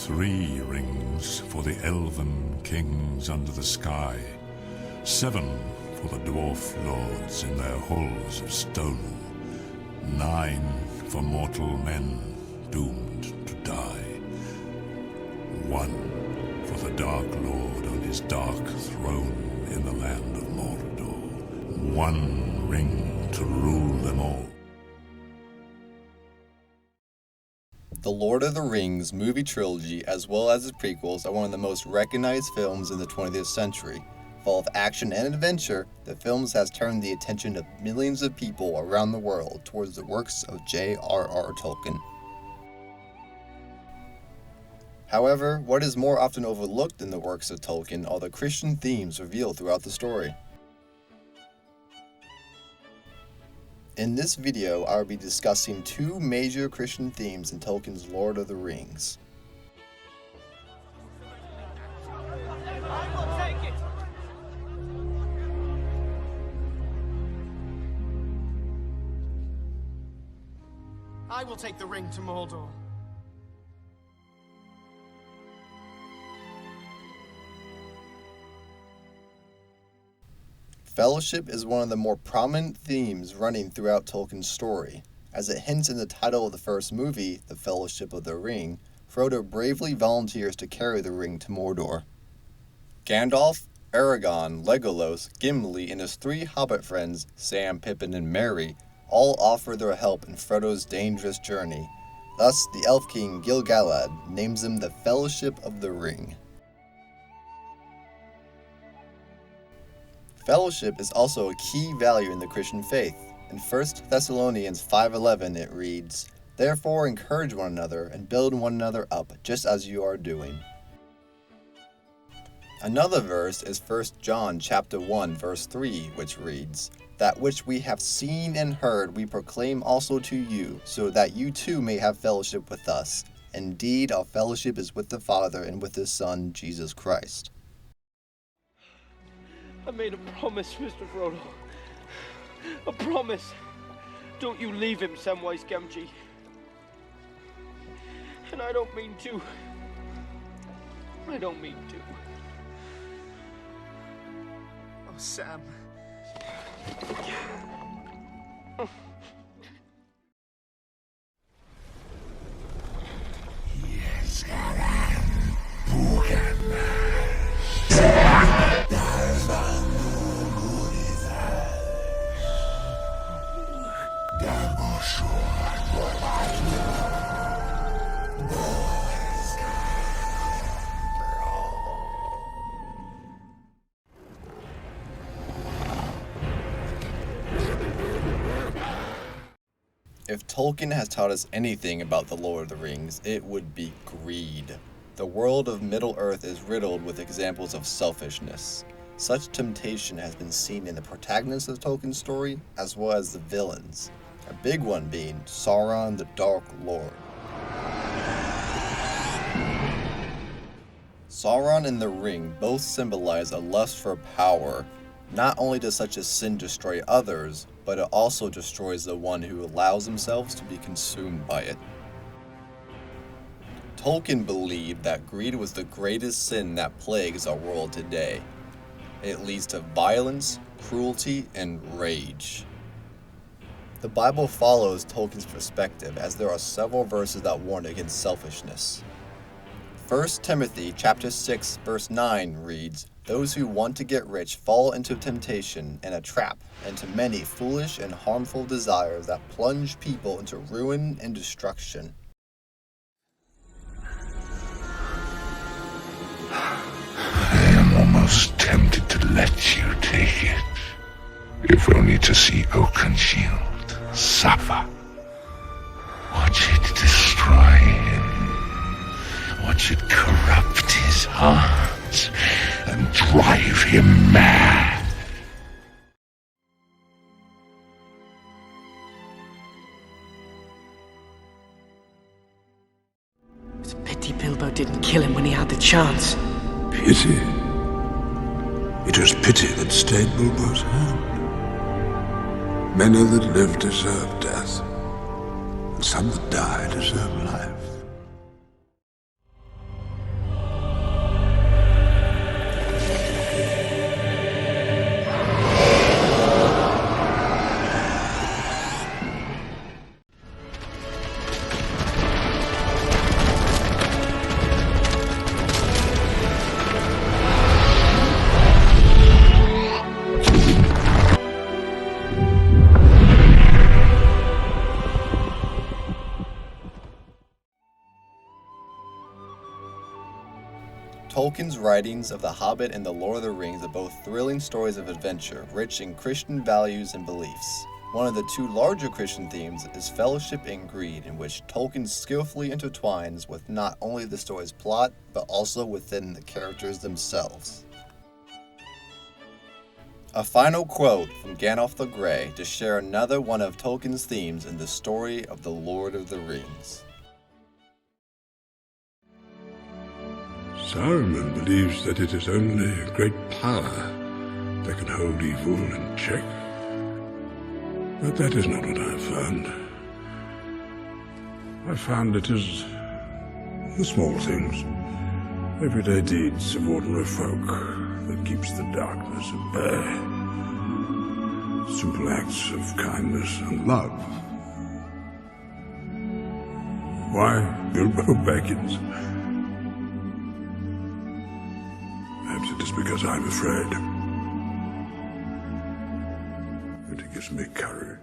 3 rings for the elven kings under the sky, 7 for the dwarf lords in their halls of stone, 9 for mortal men doomed to die, 1 for the Dark Lord on his dark throne in the land of Mordor, 1 ring to rule them all. The Lord of the Rings movie trilogy, as well as its prequels, are one of the most recognized films in the 20th century. Full of action and adventure, the films has turned the attention of millions of people around the world towards the works of J.R.R. Tolkien. However, what is more often overlooked in the works of Tolkien are the Christian themes revealed throughout the story. In this video, I will be discussing 2 major Christian themes in Tolkien's Lord of the Rings. I will take it! I will take the ring to Mordor. Fellowship is one of the more prominent themes running throughout Tolkien's story. As it hints in the title of the first movie, The Fellowship of the Ring, Frodo bravely volunteers to carry the ring to Mordor. Gandalf, Aragorn, Legolas, Gimli, and his 3 Hobbit friends, Sam, Pippin, and Merry, all offer their help in Frodo's dangerous journey. Thus, the Elf King Gil-galad names them the Fellowship of the Ring. Fellowship is also a key value in the Christian faith. In 1 Thessalonians 5:11 it reads, "Therefore encourage one another and build one another up, just as you are doing." Another verse is 1 John chapter 1 verse 3, which reads, "That which we have seen and heard we proclaim also to you, so that you too may have fellowship with us. Indeed, our fellowship is with the Father and with His Son, Jesus Christ." I made a promise, Mr. Frodo. A promise. Don't you leave him, Samwise Gamgee. And I don't mean to. I don't mean to. Oh, Sam. If Tolkien has taught us anything about the Lord of the Rings, it would be greed. The world of Middle-earth is riddled with examples of selfishness. Such temptation has been seen in the protagonists of Tolkien's story, as well as the villains, a big one being Sauron the Dark Lord. Sauron and the Ring both symbolize a lust for power. Not only does such a sin destroy others, but it also destroys the one who allows themselves to be consumed by it. Tolkien believed that greed was the greatest sin that plagues our world today. It leads to violence, cruelty, and rage. The Bible follows Tolkien's perspective, as there are several verses that warn against selfishness. 1 Timothy chapter 6 verse 9 reads, "Those who want to get rich fall into temptation and a trap, and to many foolish and harmful desires that plunge people into ruin and destruction." I am almost tempted to let you take it, if only to see Oakenshield suffer. Watch it destroy him. Watch it corrupt his heart and drive him mad. It's a pity Bilbo didn't kill him when he had the chance. Pity? It was pity that stayed Bilbo's hand. Many that live deserve death, and some that die deserve life. Tolkien's writings of The Hobbit and The Lord of the Rings are both thrilling stories of adventure, rich in Christian values and beliefs. One of the two larger Christian themes is fellowship and greed, in which Tolkien skillfully intertwines with not only the story's plot, but also within the characters themselves. A final quote from Gandalf the Grey to share another one of Tolkien's themes in the story of The Lord of the Rings. Saruman believes that it is only great power that can hold evil in check. But that is not what I have found. I found it is the small things, everyday deeds of ordinary folk that keeps the darkness at bay. Simple acts of kindness and love. Why Bilbo Baggins? Perhaps it is because I'm afraid. But it gives me courage.